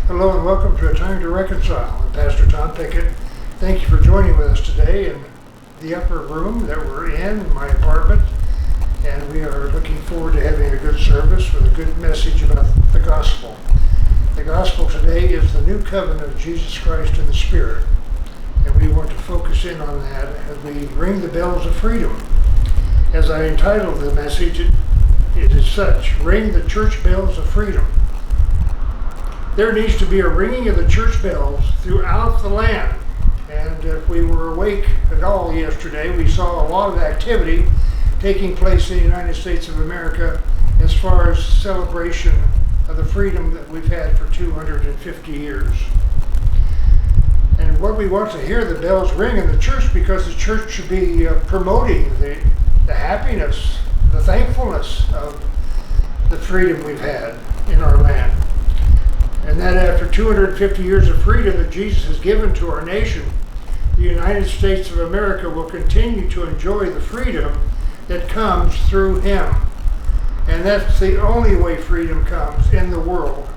Hello and welcome to A Time to Reconcile. I'm Pastor Tom Pickett. Thank you for joining with us today in the upper room that we're in my apartment. And we are looking forward to having a good service with a good message about the gospel. The gospel today is the new covenant of Jesus Christ in the Spirit. And we want to focus in on that as we ring the bells of freedom. As I entitled the message, it is such: ring the church bells of freedom. There needs to be a ringing of the church bells throughout the land. And if we were awake at all yesterday, we saw a lot of activity taking place in the United States of America as far as celebration of the freedom that we've had for 250 years. And what we want to hear the bells ring in the church, because the church should be promoting the happiness, the thankfulness of the freedom we've had in our land. And that after 250 years of freedom that Jesus has given to our nation, the United States of America will continue to enjoy the freedom that comes through Him. And that's the only way freedom comes in the world.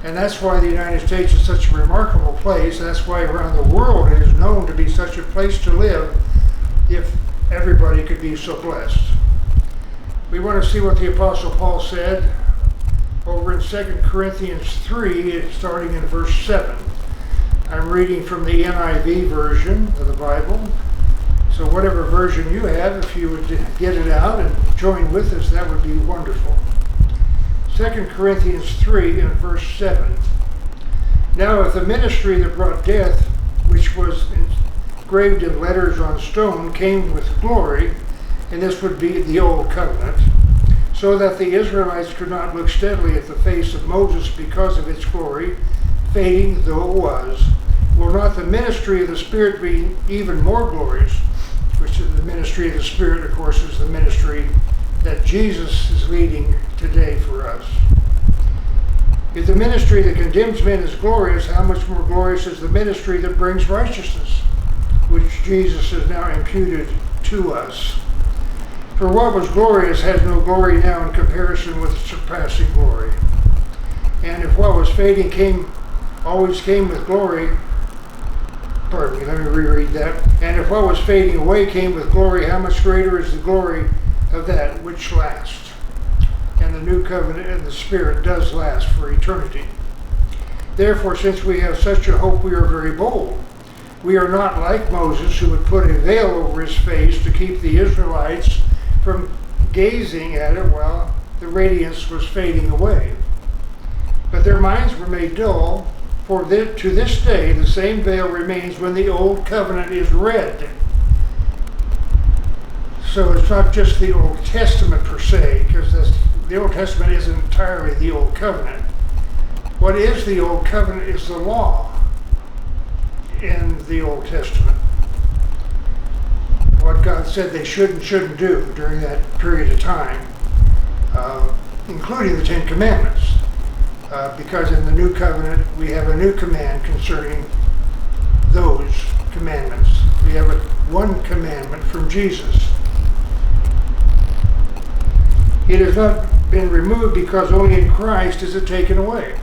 And that's why the United States is such a remarkable place. That's why around the world it is known to be such a place to live if everybody could be so blessed. We want to see what the Apostle Paul said over in 2 Corinthians 3, starting in verse 7. I'm reading from the NIV version of the Bible. So whatever version you have, if you would get it out and join with us, that would be wonderful. 2 Corinthians 3 and verse 7. Now if the ministry that brought death, which was engraved in letters on stone, came with glory, and this would be the old covenant, so that the Israelites could not look steadily at the face of Moses because of its glory, fading though it was, will not the ministry of the Spirit be even more glorious? Which is the ministry of the Spirit, of course, is the ministry that Jesus is leading today for us. If the ministry that condemns men is glorious, how much more glorious is the ministry that brings righteousness, which Jesus has now imputed to us? For what was glorious has no glory now in comparison with surpassing glory. And if what was fading always came with glory, pardon me, let me reread that. And if what was fading away came with glory, how much greater is the glory of that which lasts? And the new covenant and the Spirit does last for eternity. Therefore, since we have such a hope, we are very bold. We are not like Moses, who would put a veil over his face to keep the Israelites from gazing at it while the radiance was fading away. But their minds were made dull, for to this day the same veil remains when the Old Covenant is read. So it's not just the Old Testament per se, because the Old Testament isn't entirely the Old Covenant. What is the Old Covenant is the law in the Old Testament. What God said they should and shouldn't do during that period of time, including the Ten Commandments. Because in the New Covenant, we have a new command concerning those commandments. We have one commandment from Jesus. It has not been removed because only in Christ is it taken away.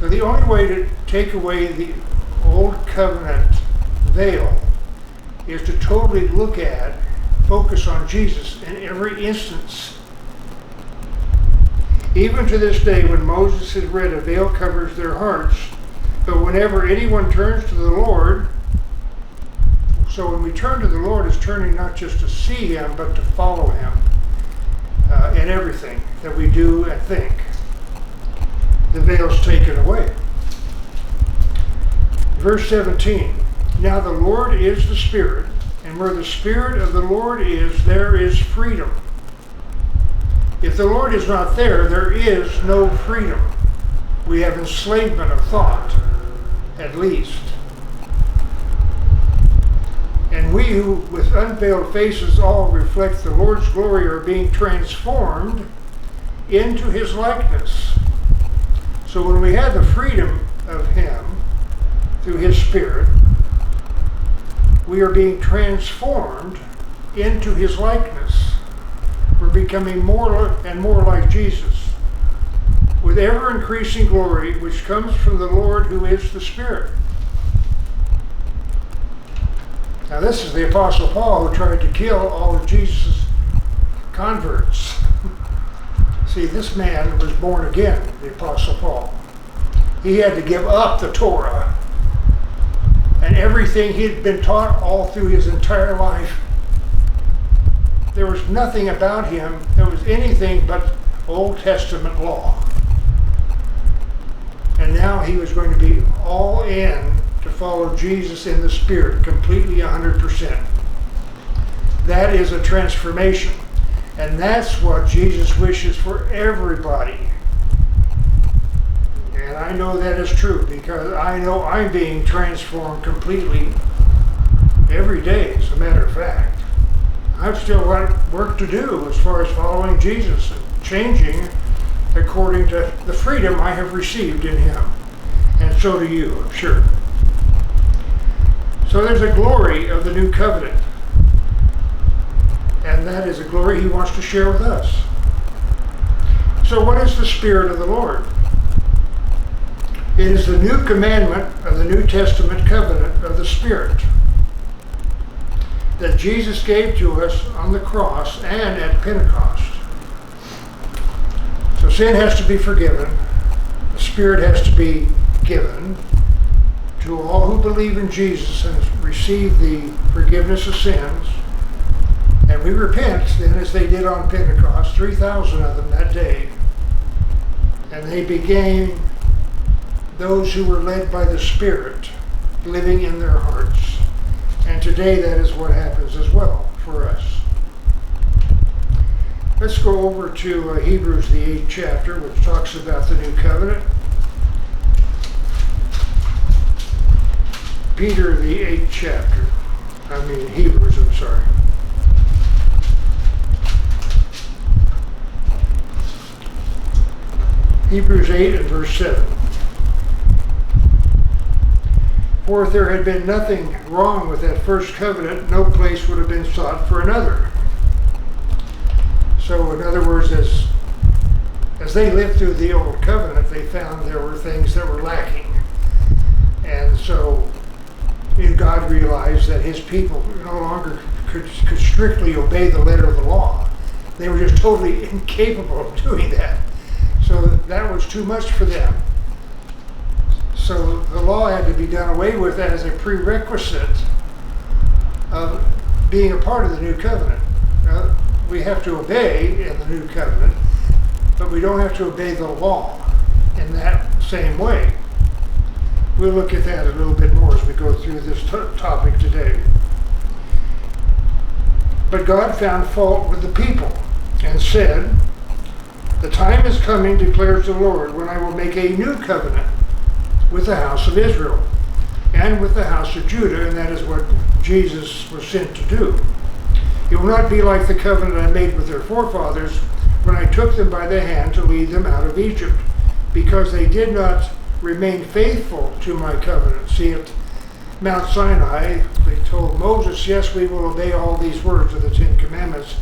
So the only way to take away the Old Covenant veil is to totally look at, focus on Jesus in every instance. Even to this day, when Moses is read, a veil covers their hearts. But whenever anyone turns to the Lord, so when we turn to the Lord, it's turning not just to see Him, but to follow Him in everything that we do and think. The veil's taken away. Verse 17. Now the Lord is the Spirit, and where the Spirit of the Lord is, there is freedom. If the Lord is not there, there is no freedom. We have enslavement of thought, at least. And we who with unveiled faces all reflect the Lord's glory are being transformed into His likeness. So when we have the freedom of Him through His Spirit, we are being transformed into His likeness. We're becoming more and more like Jesus, with ever-increasing glory, which comes from the Lord who is the Spirit. Now this is the Apostle Paul who tried to kill all of Jesus' converts. See, this man was born again, the Apostle Paul. He had to give up the Torah and everything he'd been taught all through his entire life. There was nothing about him that was anything but Old Testament law. And now he was going to be all in to follow Jesus in the Spirit, completely 100%. That is a transformation. And that's what Jesus wishes for everybody. And I know that is true because I know I'm being transformed completely every day, as a matter of fact. I've still got work to do as far as following Jesus and changing according to the freedom I have received in Him. And so do you, I'm sure. So there's a glory of the new covenant. And that is a glory He wants to share with us. So what is the Spirit of the Lord? It is the new commandment of the New Testament covenant of the Spirit that Jesus gave to us on the cross and at Pentecost. So sin has to be forgiven. The Spirit has to be given to all who believe in Jesus and receive the forgiveness of sins. And we repent then as they did on Pentecost, 3,000 of them that day. And they became those who were led by the Spirit, living in their hearts. And today that is what happens as well for us. Let's go over to Hebrews, the 8th chapter, which talks about the new covenant. Peter, the 8th chapter. Hebrews, I'm sorry. Hebrews 8 and verse 7. For if there had been nothing wrong with that first covenant, no place would have been sought for another. So in other words, as they lived through the old covenant, they found there were things that were lacking. And so God realized that His people no longer could strictly obey the letter of the law. They were just totally incapable of doing that. So that was too much for them. So the law had to be done away with as a prerequisite of being a part of the new covenant. Now, we have to obey in the new covenant, but we don't have to obey the law in that same way. We'll look at that a little bit more as we go through this topic today. But God found fault with the people and said, "The time is coming, declares the Lord, when I will make a new covenant with the house of Israel and with the house of Judah," and that is what Jesus was sent to do. "It will not be like the covenant I made with their forefathers when I took them by the hand to lead them out of Egypt, because they did not remain faithful to my covenant." See, at Mount Sinai, they told Moses, "Yes, we will obey all these words of the Ten Commandments,"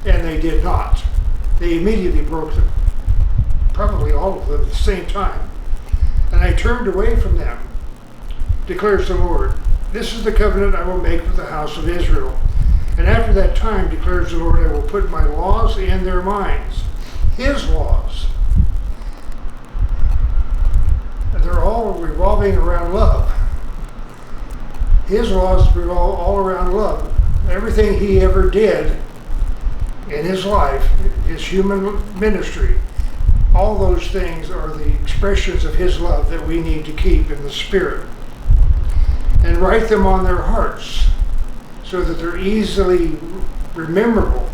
and they did not. They immediately broke them, probably all of them at the same time. "And I turned away from them, declares the Lord. This is the covenant I will make with the house of Israel. And after that time, declares the Lord, I will put my laws in their minds." His laws. And they're all revolving around love. His laws revolve all around love. Everything He ever did in His life, His human ministry, all those things are the expressions of His love that we need to keep in the Spirit. And write them on their hearts so that they're easily rememberable.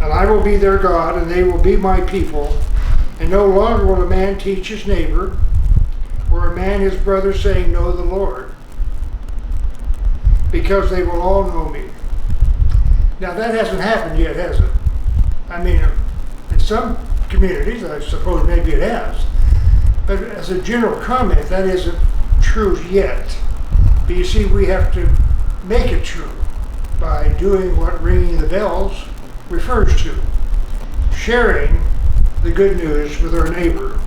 "And I will be their God, and they will be my people. And no longer will a man teach his neighbor, or a man his brother, saying, 'Know the Lord,' because they will all know me." Now that hasn't happened yet, has it? In some communities, I suppose maybe it has. But as a general comment, that isn't true yet. But you see, we have to make it true by doing what ringing the bells refers to. Sharing the good news with our neighbor.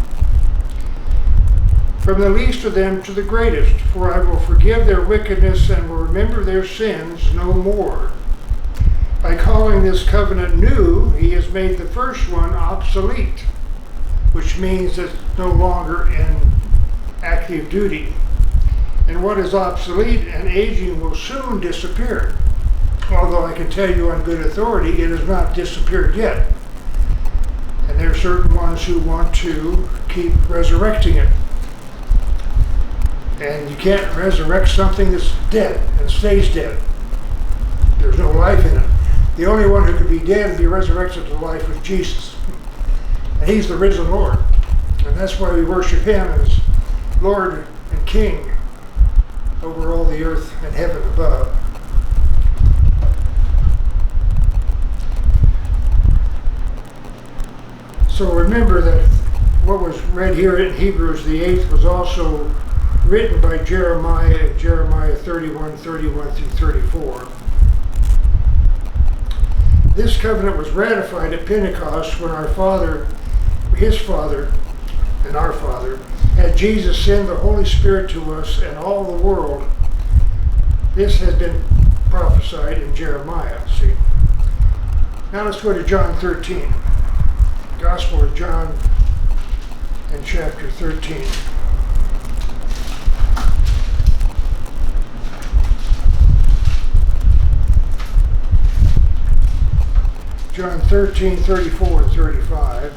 From the least of them to the greatest, for I will forgive their wickedness and will remember their sins no more. By calling this covenant new, he has made the first one obsolete, which means it's no longer in active duty. And what is obsolete and aging will soon disappear. Although I can tell you on good authority, it has not disappeared yet. And there are certain ones who want to keep resurrecting it. And you can't resurrect something that's dead and stays dead. There's no life in it. The only one who could be dead and be resurrected to life was Jesus. And he's the risen Lord. And that's why we worship him as Lord and King over all the earth and heaven above. So remember that what was read here in Hebrews the 8th was also written by Jeremiah in Jeremiah 31:31 through 34. This covenant was ratified at Pentecost when our Father, his Father, and our Father, had Jesus send the Holy Spirit to us and all the world. This has been prophesied in Jeremiah, see. Now let's go to John 13. Gospel of John and chapter 13. John 13:34 and 35.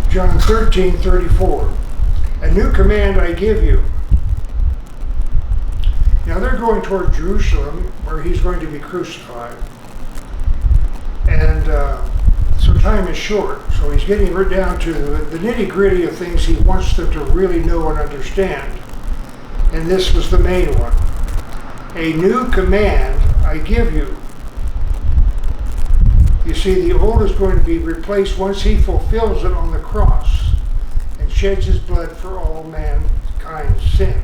John 13:34. A new command I give you. Now they're going toward Jerusalem where he's going to be crucified. And so time is short. So he's getting right down to the nitty-gritty of things he wants them to really know and understand. And this was the main one. A new command I give you. You see, the old is going to be replaced once he fulfills it on the cross and sheds his blood for all mankind's sin.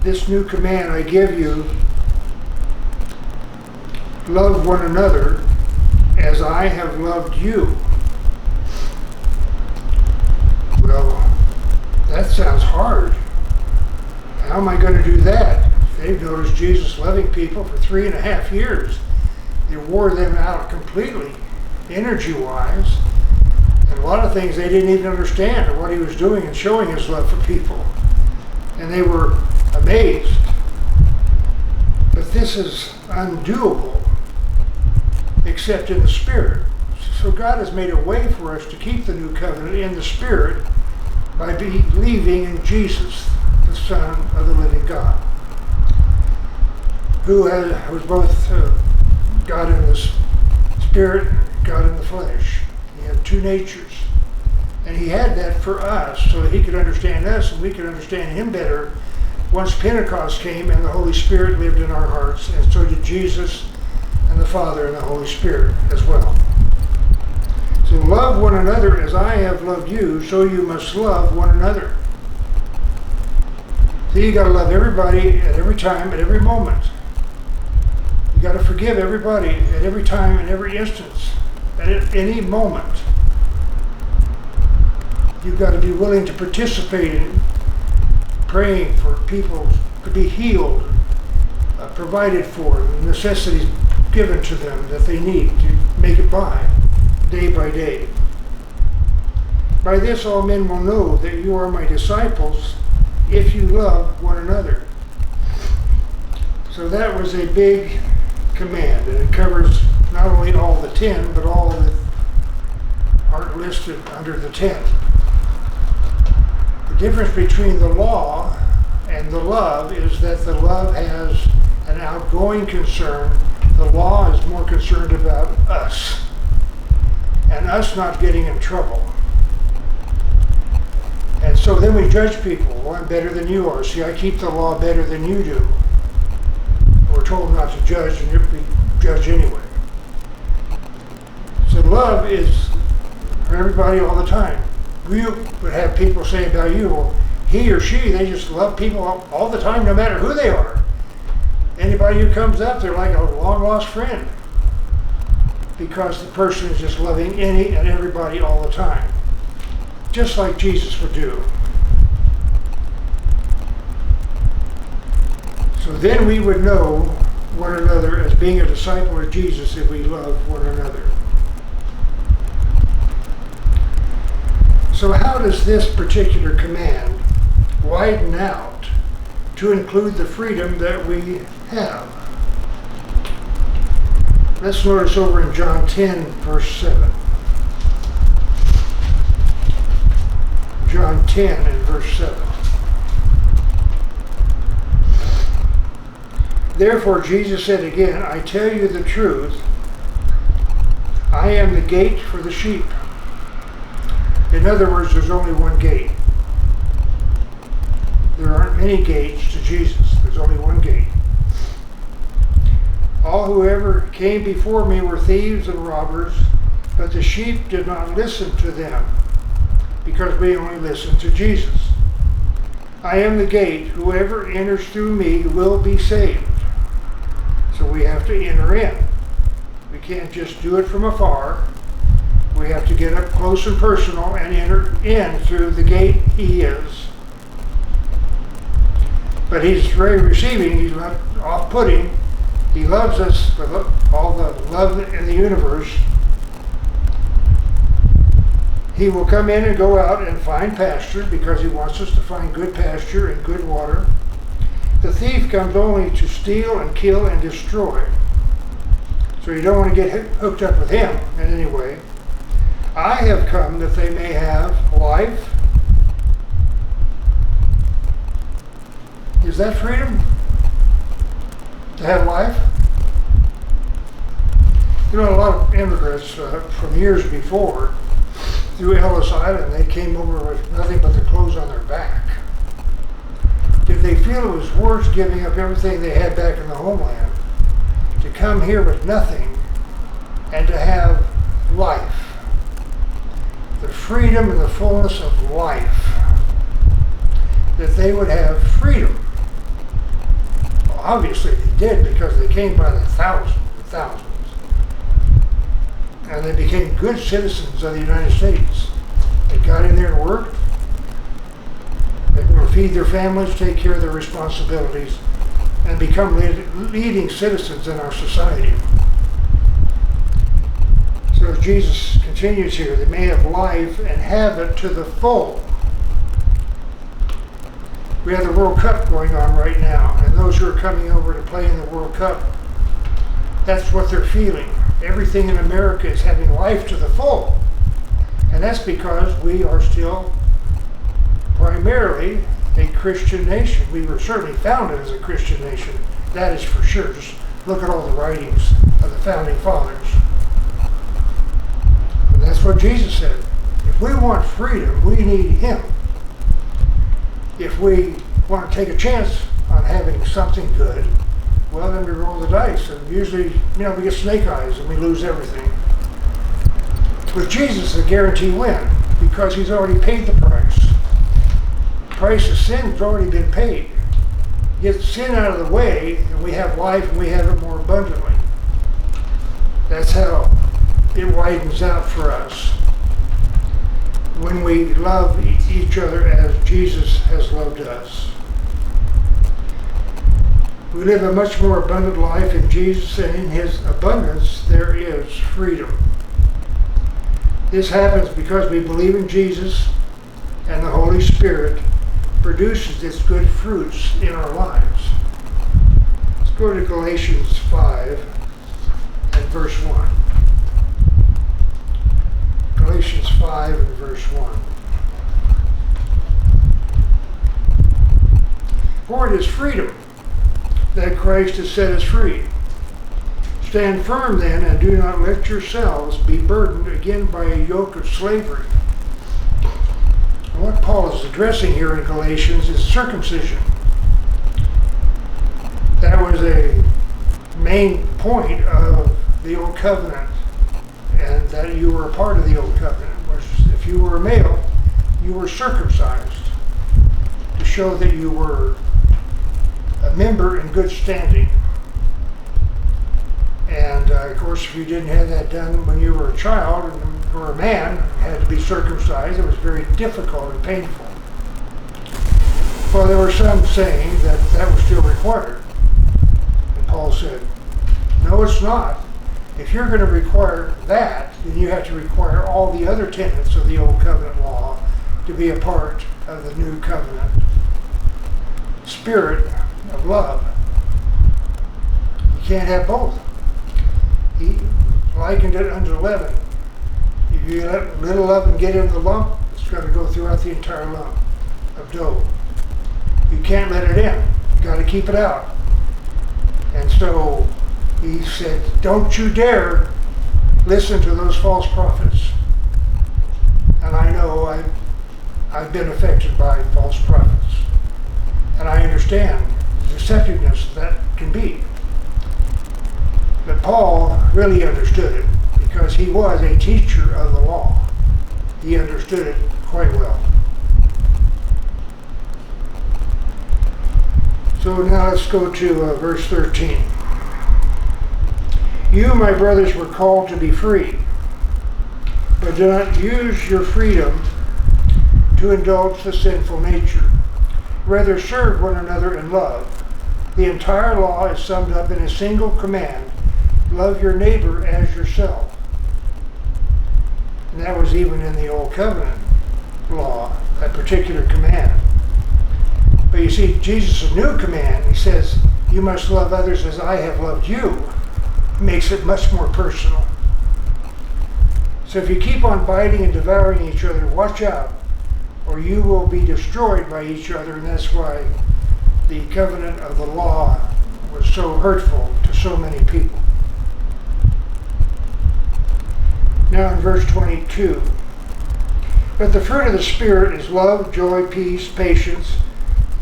This new command I give you, love one another as I have loved you. Well, that sounds hard. How am I going to do that? They've noticed Jesus loving people for 3.5 years. He wore them out completely, energy-wise. And a lot of things they didn't even understand of what he was doing and showing his love for people. And they were amazed. But this is undoable except in the Spirit. So God has made a way for us to keep the new covenant in the Spirit by believing in Jesus, the Son of the living God, who was both God in the Spirit and God in the flesh. He had two natures. And he had that for us so that he could understand us and we could understand him better once Pentecost came and the Holy Spirit lived in our hearts, and so did Jesus and the Father and the Holy Spirit as well. So love one another as I have loved you, so you must love one another. So you got to love everybody at every time, at every moment. You got to forgive everybody at every time, in every instance, at any moment. You've got to be willing to participate in praying for people to be healed, provided for, the necessities given to them that they need to make it by, day by day. By this all men will know that you are my disciples if you love one another. So that was a big command, and it covers not only all the 10, but all that are listed under the 10. The difference between the law and the love is that the love has an outgoing concern. The law is more concerned about us and us not getting in trouble. And so then we judge people. Well, I'm better than you are. See, I keep the law better than you do. We're told not to judge, and we judge anyway. So love is for everybody all the time. We would have people say about you, well, he or she, they just love people all the time, no matter who they are. Anybody who comes up, they're like a long-lost friend, because the person is just loving any and everybody all the time, just like Jesus would do. So then we would know one another as being a disciple of Jesus if we love one another. So how does this particular command widen out to include the freedom that we have? Let's notice over in John 10, verse 7. John 10 and verse 7. Therefore Jesus said again, I tell you the truth, I am the gate for the sheep. In other words, there's only one gate. There aren't many gates to Jesus. There's only one gate. All whoever came before me were thieves and robbers, but the sheep did not listen to them, because we only listen to Jesus. I am the gate. Whoever enters through me will be saved. So we have to enter in. We can't just do it from afar. We have to get up close and personal and enter in through the gate he is. But he's very receiving. He's not off-putting. He loves us with all the love in the universe. He will come in and go out and find pasture, because he wants us to find good pasture and good water. The thief comes only to steal and kill and destroy. So you don't want to get hooked up with him in any way. I have come that they may have life. Is that freedom? To have life? You know, a lot of immigrants from years before, through Ellis Island, they came over with nothing but the clothes on their back. Did they feel it was worth giving up everything they had back in the homeland to come here with nothing and to have life? The freedom and the fullness of life. That they would have freedom. Well, obviously they did, because they came by the thousands and thousands. And they became good citizens of the United States. They got in there and worked. They will feed their families, take care of their responsibilities, and become leading citizens in our society. So as Jesus continues here, they may have life and have it to the full. We have the World Cup going on right now, and those who are coming over to play in the World Cup, that's what they're feeling. Everything in America is having life to the full. And that's because we are still primarily a Christian nation. We were certainly founded as a Christian nation. That is for sure. Just look at all the writings of the founding fathers. And that's what Jesus said. If we want freedom, we need him. If we want to take a chance on having something good, well, then we roll the dice, and usually, we get snake eyes and we lose everything. With Jesus, it's a guaranteed win, because he's already paid the price. The price of sin has already been paid. Get sin out of the way, and we have life, and we have it more abundantly. That's how it widens out for us. When we love each other as Jesus has loved us. We live a much more abundant life in Jesus, and in his abundance there is freedom. This happens because we believe in Jesus, and the Holy Spirit produces its good fruits in our lives. Let's go to Galatians 5 and verse 1. Galatians 5 and verse 1. For it is freedom that Christ has set us free. Stand firm then, and do not let yourselves be burdened again by a yoke of slavery. And what Paul is addressing here in Galatians is circumcision. That was a main point of the Old Covenant, and that you were a part of the Old Covenant. If you were a male, you were circumcised. show that you were a member in good standing. And of course, if you didn't have that done when you were a child and were a man, had to be circumcised, it was very difficult and painful. Well, there were some saying that that was still required. And Paul said, no, it's not. If you're going to require that, then you have to require all the other tenets of the Old Covenant law to be a part of the New Covenant spirit of love. You can't have both. He likened it unto leaven. If you let little leaven get in the lump, it's going to go throughout the entire lump of dough. You can't let it in. You got to keep it out. And so he said, don't you dare listen to those false prophets. And I know I've been affected by false prophets. And I understand the deceptiveness that can be. But Paul really understood it because he was a teacher of the law. He understood it quite well. So now let's go to verse 13. You, my brothers, were called to be free, but do not use your freedom to indulge the sinful nature. Rather, serve one another in love. The entire law is summed up in a single command: love your neighbor as yourself. And that was even in the Old Covenant law, that particular command. But you see, Jesus' new command, he says, you must love others as I have loved you. Makes it much more personal. So if you keep on biting and devouring each other, watch out, or you will be destroyed by each other. And that's why the covenant of the law was so hurtful to so many people. Now in verse 22, but the fruit of the Spirit is love, joy, peace, patience,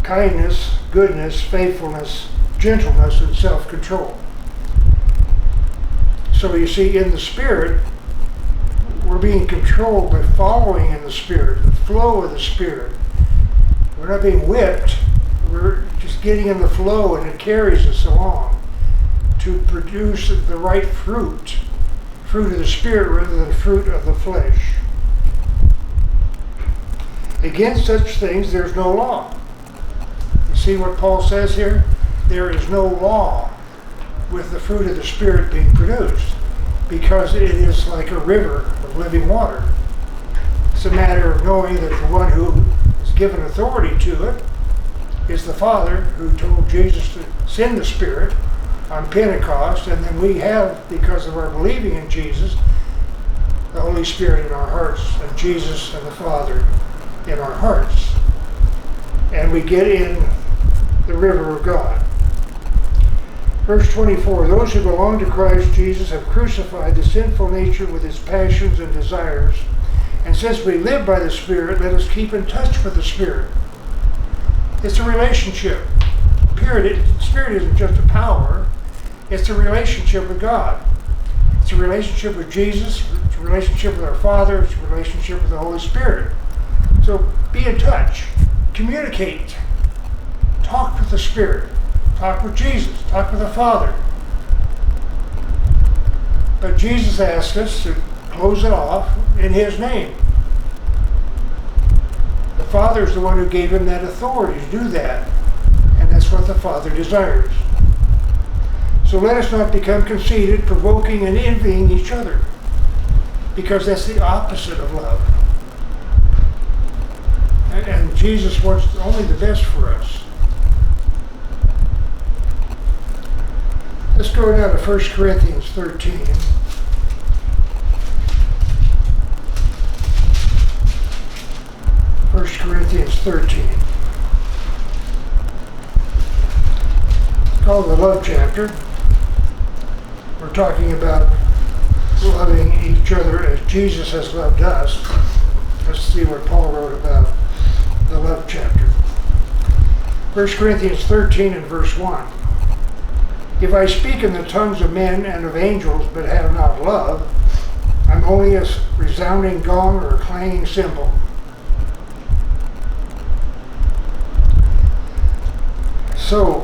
kindness, goodness, faithfulness, gentleness, and self-control. So you see, in the Spirit, we're being controlled by following in the Spirit, the flow of the Spirit. We're not being whipped. We're just getting in the flow, and it carries us along to produce the right fruit of the Spirit rather than fruit of the flesh. Against such things, there's no law. You see what Paul says here? There is no law with the fruit of the Spirit being produced, because it is like a river of living water. It's a matter of knowing that the one who is given authority to it is the Father, who told Jesus to send the Spirit on Pentecost, and then we have, because of our believing in Jesus, the Holy Spirit in our hearts, and Jesus and the Father in our hearts. And we get in the river of God. Verse 24, those who belong to Christ Jesus have crucified the sinful nature with its passions and desires. And since we live by the Spirit, let us keep in touch with the Spirit. It's a relationship. Period. The Spirit isn't just a power. It's a relationship with God. It's a relationship with Jesus. It's a relationship with our Father. It's a relationship with the Holy Spirit. So be in touch. Communicate. Talk with the Spirit. Talk with Jesus. Talk with the Father. But Jesus asked us to close it off in His name. The Father is the one who gave Him that authority to do that. And that's what the Father desires. So let us not become conceited, provoking and envying each other, because that's the opposite of love. And Jesus wants only the best for us. Let's go now to 1 Corinthians 13. 1 Corinthians 13. It's called the love chapter. We're talking about loving each other as Jesus has loved us. Let's see what Paul wrote about the love chapter. 1 Corinthians 13 and verse 1. If I speak in the tongues of men and of angels, but have not love, I'm only a resounding gong or a clanging cymbal. So,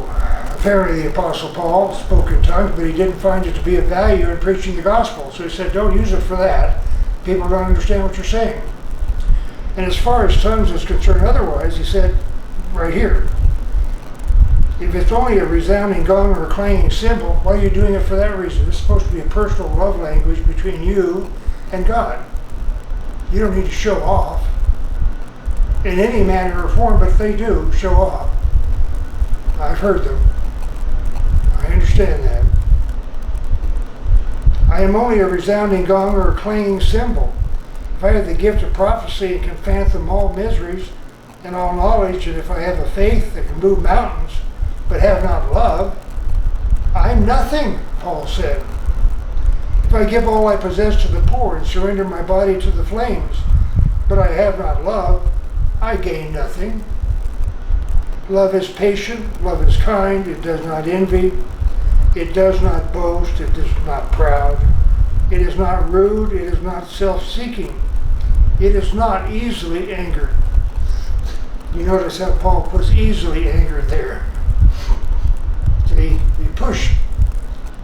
apparently the Apostle Paul spoke in tongues, but he didn't find it to be of value in preaching the gospel. So he said, don't use it for that. People don't understand what you're saying. And as far as tongues is concerned otherwise, he said right here, if it's only a resounding gong or a clanging cymbal, why are you doing it for that reason? It's supposed to be a personal love language between you and God. You don't need to show off in any manner or form, but if they do, show off. I've heard them. I understand that. I am only a resounding gong or a clanging cymbal. If I have the gift of prophecy and can fathom all miseries and all knowledge, and if I have a faith that can move mountains, but have not love, I'm nothing, Paul said. If I give all I possess to the poor and surrender my body to the flames, but I have not love, I gain nothing. Love is patient, love is kind, it does not envy, it does not boast, it is not proud, it is not rude, it is not self-seeking, it is not easily angered. You notice how Paul puts easily angered there. See, you push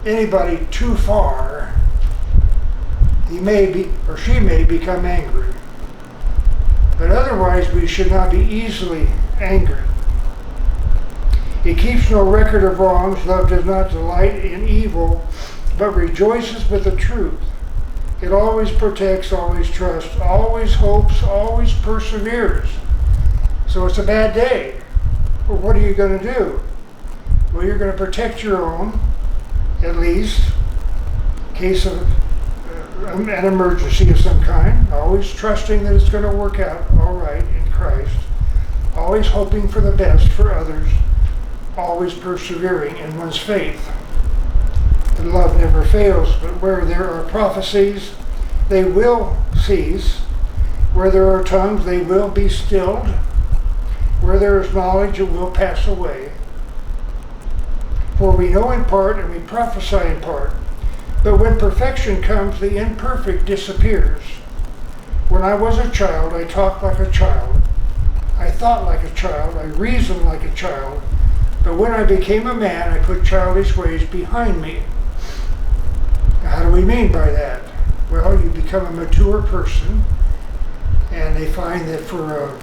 anybody too far, he may be, or she may become angry. But otherwise, we should not be easily angered. It keeps no record of wrongs. Love does not delight in evil, but rejoices with the truth. It always protects, always trusts, always hopes, always perseveres. So it's a bad day. Well, what are you going to do? Well, you're going to protect your own, at least, in case of an emergency of some kind. Always trusting that it's going to work out all right in Christ. Always hoping for the best for others. Always persevering in one's faith. And love never fails, but where there are prophecies, they will cease. Where there are tongues, they will be stilled. Where there is knowledge, it will pass away. For we know in part and we prophesy in part. But when perfection comes, the imperfect disappears. When I was a child, I talked like a child. I thought like a child. I reasoned like a child. But when I became a man, I put childish ways behind me. Now, how do we mean by that? Well, you become a mature person, and they find that for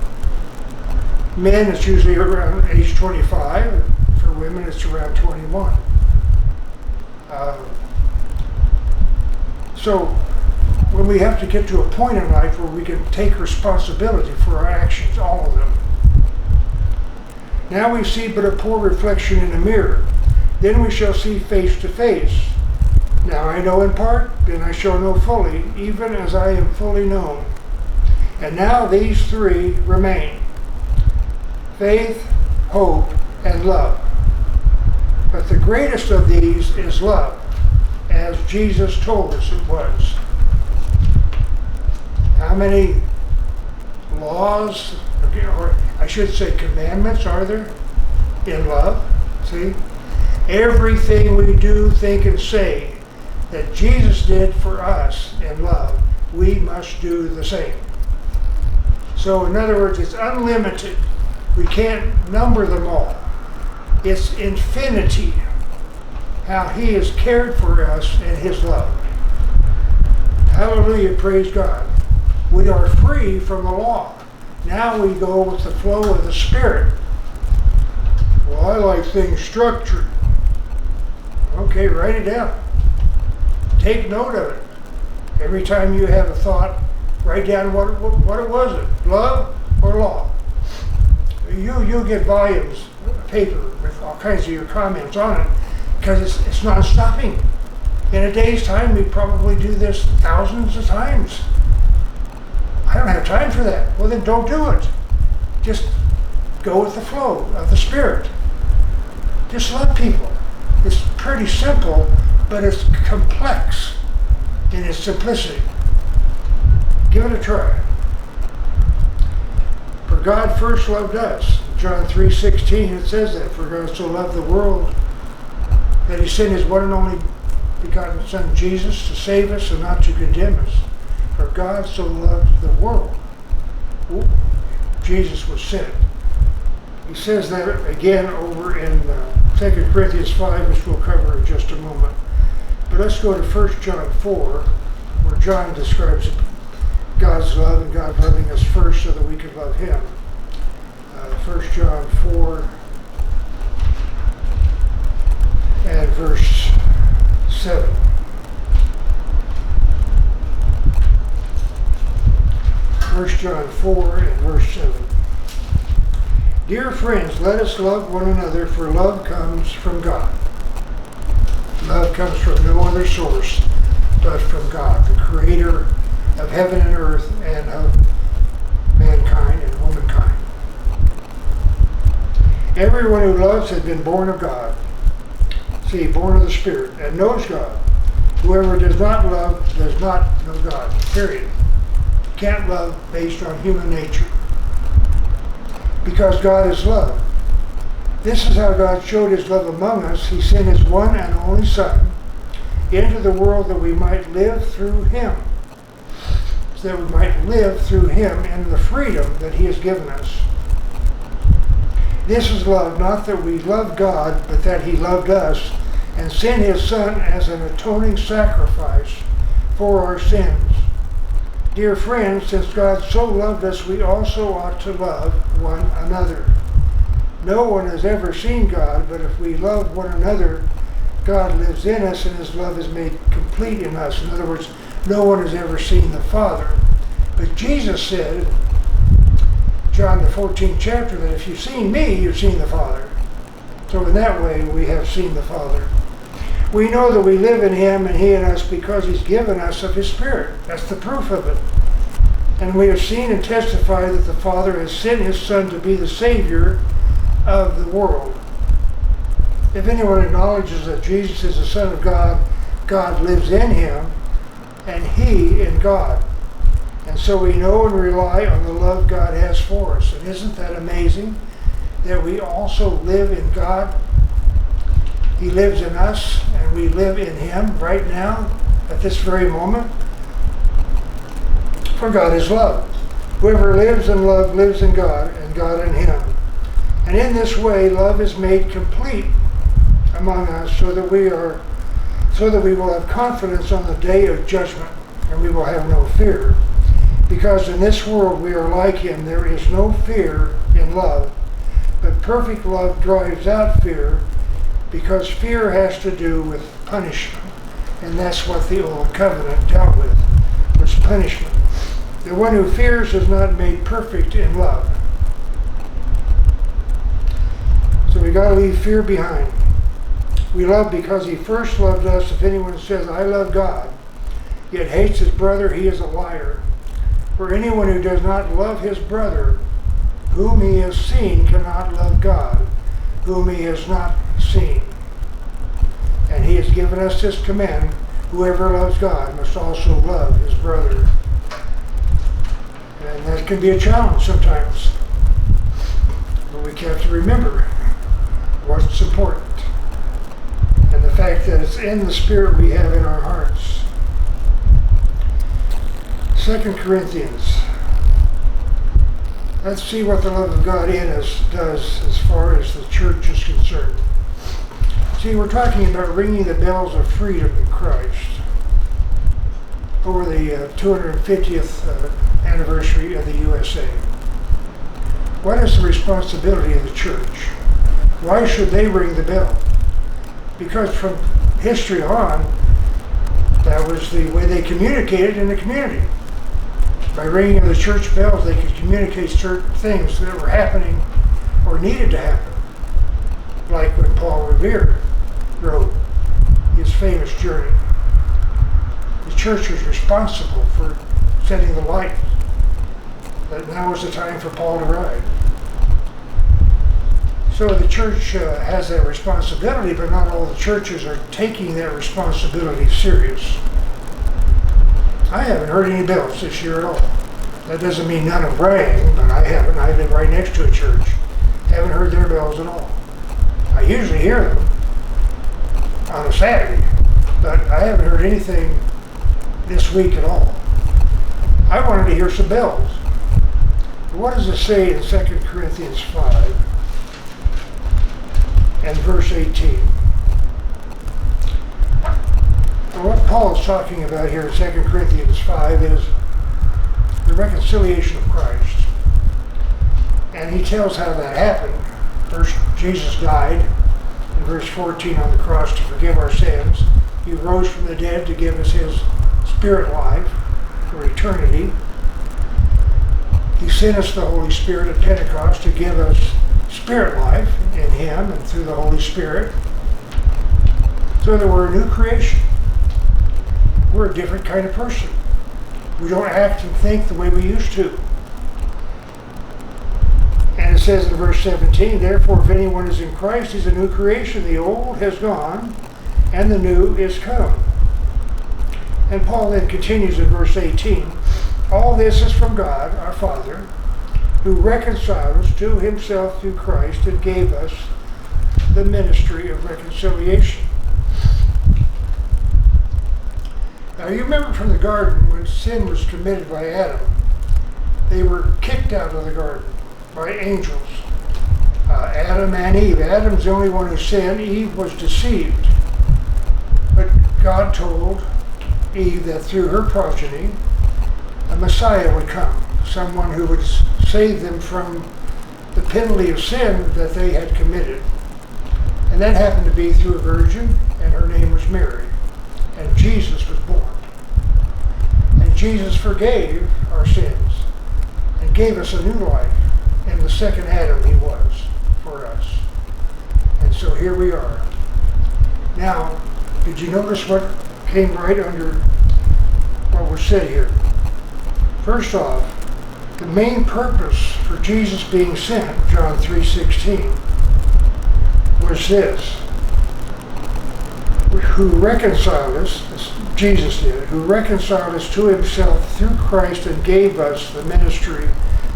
men, it's usually around age 25. For women, it's around 21. So when we have to get to a point in life where we can take responsibility for our actions, all of them. Now we see but a poor reflection in a mirror. Then we shall see face to face. Now I know in part, then I shall know fully, even as I am fully known. And now these three remain: faith, hope, and love. But the greatest of these is love, as Jesus told us it was. How many laws, or I should say commandments, are there in love? See? Everything we do, think, and say that Jesus did for us in love, we must do the same. So in other words, it's unlimited. We can't number them all. It's infinity how he has cared for us in his love. Hallelujah, praise God. We are free from the law. Now we go with the flow of the Spirit. Well, I like things structured. Okay, write it down. Take note of it. Every time you have a thought, write down what it was, love or law. You'll get volumes of paper with all kinds of your comments on it, because it's not stopping. In a day's time, we probably do this thousands of times. I don't have time for that. Well, then don't do it. Just go with the flow of the Spirit. Just love people. It's pretty simple, but it's complex in its simplicity. Give it a try. For God first loved us. John 3:16, it says that. For God so loved the world that he sent his one and only begotten Son, Jesus, to save us and not to condemn us. For God so loved the world. Jesus was sent. He says that again over in 2 Corinthians 5, which we'll cover in just a moment. But let's go to 1 John 4, where John describes God's love and God loving us first so that we could love Him. 1 John 4 and verse 7. First John 4 and verse 7. Dear friends, let us love one another, for love comes from God. Love comes from no other source but from God, the creator of heaven and earth and of mankind and womankind. Everyone who loves has been born of God. See, born of the Spirit, and knows God. Whoever does not love does not know God, period. Can't love based on human nature. Because God is love. This is how God showed His love among us. He sent His one and only Son into the world that we might live through Him. So that we might live through Him in the freedom that He has given us. This is love, not that we love God, but that He loved us and sent His Son as an atoning sacrifice for our sins. Dear friends, since God so loved us, we also ought to love one another. No one has ever seen God, but if we love one another, God lives in us and His love is made complete in us. In other words, no one has ever seen the Father. But Jesus said, John the 14th chapter, that if you've seen me, you've seen the Father. So in that way, we have seen the Father. We know that we live in Him and He in us because He's given us of His Spirit. That's the proof of it. And we have seen and testified that the Father has sent His Son to be the Savior of the world. If anyone acknowledges that Jesus is the Son of God, God lives in Him and He in God. And so we know and rely on the love God has for us. And isn't that amazing that we also live in God? He lives in us and we live in Him right now at this very moment. For God is love. Whoever lives in love lives in God and God in him. And in this way love is made complete among us so that we will have confidence on the day of judgment and we will have no fear. Because in this world we are like Him, there is no fear in love, but perfect love drives out fear, because fear has to do with punishment. And that's what the old covenant dealt with, was punishment. The one who fears is not made perfect in love. So we got to leave fear behind. We love because He first loved us. If anyone says, I love God, yet hates his brother, he is a liar. For anyone who does not love his brother, whom he has seen, cannot love God, whom he has not seen. And He has given us this command: whoever loves God must also love his brother. And that can be a challenge sometimes. But we have to remember what's important. And the fact that it's in the Spirit we have in our hearts. 2 Corinthians. Let's see what the love of God in us does as far as the church is concerned. See, we're talking about ringing the bells of freedom in Christ over the 250th anniversary of the USA. What is the responsibility of the church? Why should they ring the bell? Because from history on, that was the way they communicated in the community. By ringing of the church bells, they could communicate certain things that were happening or needed to happen. Like when Paul Revere wrote his famous journey. The church was responsible for setting the light. That now is the time for Paul to ride. So the church has that responsibility, but not all the churches are taking that responsibility serious. I haven't heard any bells this year at all. That doesn't mean none of them rang, but I haven't. I live right next to a church. Haven't heard their bells at all. I usually hear them on a Saturday, but I haven't heard anything this week at all. I wanted to hear some bells. What does it say in 2 Corinthians 5? and verse 18. Well, what Paul is talking about here in 2 Corinthians 5 is the reconciliation of Christ. And he tells how that happened. First, Jesus died in verse 14 on the cross to forgive our sins. He rose from the dead to give us his spirit life for eternity. He sent us the Holy Spirit at Pentecost to give us spirit life in him and through the Holy Spirit. So that we're a new creation. We're a different kind of person. We don't act and think the way we used to. And it says in verse 17, therefore if anyone is in Christ, he's a new creation. The old has gone and the new is come. And Paul then continues in verse 18, all this is from God, our Father, who reconciled us to himself through Christ and gave us the ministry of reconciliation. Now you remember from the garden when sin was committed by Adam, they were kicked out of the garden by angels. Adam and Eve. Adam's the only one who sinned. Eve was deceived. But God told Eve that through her progeny, a Messiah would come. Someone who would save them from the penalty of sin that they had committed. And that happened to be through a virgin, and her name was Mary. And Jesus was born. And Jesus forgave our sins and gave us a new life. And the second Adam he was for us. And so here we are. Now, did you notice what came right under what was said here? First off, the main purpose for Jesus being sent, John 3:16, was this. Who reconciled us, Jesus did, who reconciled us to himself through Christ and gave us the ministry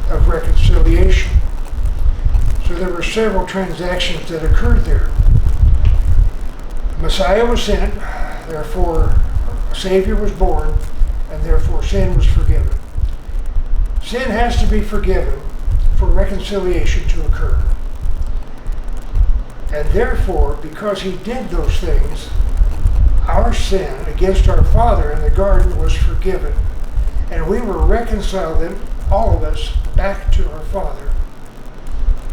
of reconciliation. So there were several transactions that occurred there. Messiah was sent, therefore a Savior was born, and therefore sin was forgiven. Sin has to be forgiven for reconciliation to occur. And therefore, because he did those things, our sin against our Father in the garden was forgiven. And we were reconciled, then, all of us, back to our Father.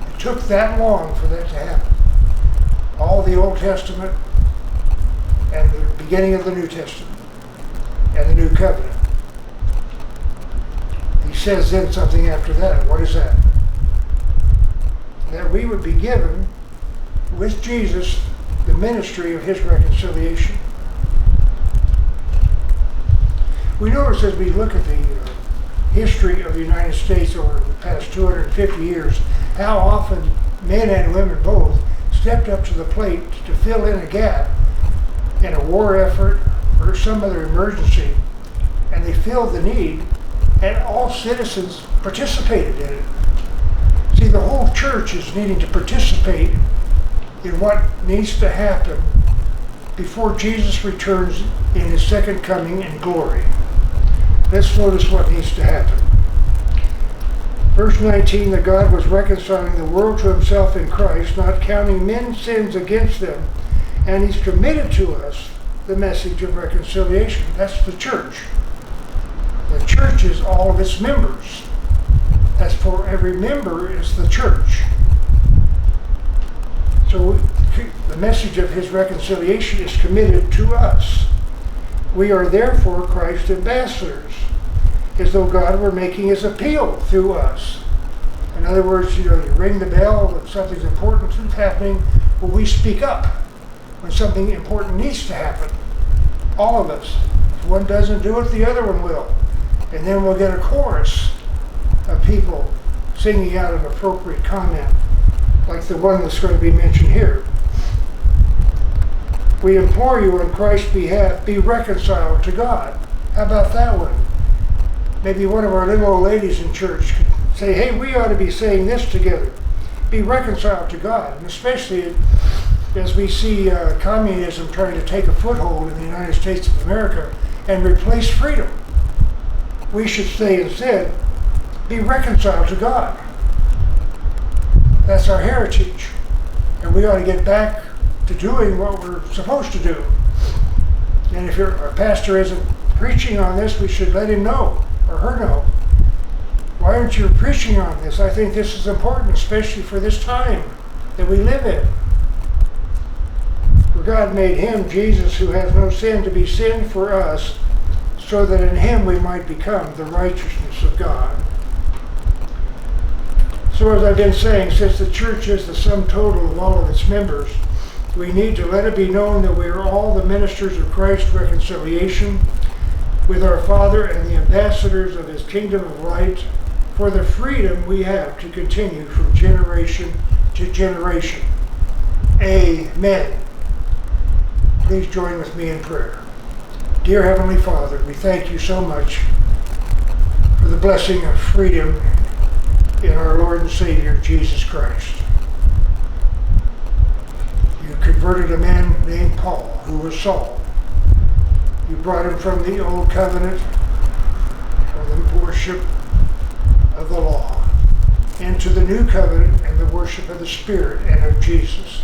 It took that long for that to happen. All the Old Testament and the beginning of the New Testament and the New Covenant. He says then something after that. What is that? That we would be given with Jesus the ministry of his reconciliation. We notice as we look at the history of the United States over the past 250 years, how often men and women both stepped up to the plate to fill in a gap in a war effort or some other emergency, and they filled the need, and all citizens participated in it. See, the whole church is needing to participate in what needs to happen before Jesus returns in his second coming in glory. Let's notice what needs to happen. Verse 19, that God was reconciling the world to himself in Christ, not counting men's sins against them, and he's committed to us the message of reconciliation. That's the church. The church is all of its members. As for every member is the church. So the message of his reconciliation is committed to us. We are therefore Christ's ambassadors, as though God were making his appeal through us. In other words, you ring the bell when something's important is happening, well, we speak up when something important needs to happen. All of us. If one doesn't do it, the other one will. And then we'll get a chorus of people singing out an appropriate comment, like the one that's going to be mentioned here. We implore you on Christ's behalf, be reconciled to God. How about that one? Maybe one of our little old ladies in church could say, hey, we ought to be saying this together. Be reconciled to God. And especially as we see communism trying to take a foothold in the United States of America and replace freedom. We should say instead, be reconciled to God. That's our heritage. And we ought to get back to doing what we're supposed to do. And if our pastor isn't preaching on this, we should let him know, or her know. Why aren't you preaching on this? I think this is important, especially for this time that we live in. For God made him, Jesus, who has no sin, to be sin for us, so that in him we might become the righteousness of God. So as I've been saying, since the church is the sum total of all of its members, we need to let it be known that we are all the ministers of Christ's reconciliation with our Father and the ambassadors of his kingdom of light for the freedom we have to continue from generation to generation. Amen. Please join with me in prayer. Dear Heavenly Father, we thank you so much for the blessing of freedom in our Lord and Savior, Jesus Christ. You converted a man named Paul, who was Saul. You brought him from the old covenant, from the worship of the law, into the new covenant and the worship of the Spirit and of Jesus.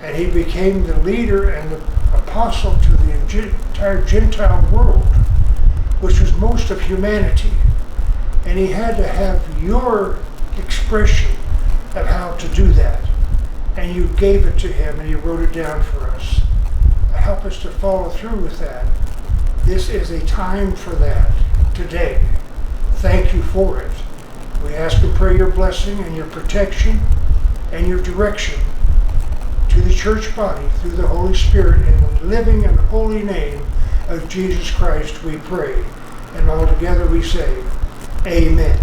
And he became the leader and the apostle to the entire Gentile world, which was most of humanity. And he had to have your expression of how to do that. And you gave it to him, and he wrote it down for us. Help us to follow through with that. This is a time for that today. Thank you for it. We ask and pray your blessing and your protection and your direction to the church body through the Holy Spirit. In the living and holy name of Jesus Christ we pray. And all together we say, Amen.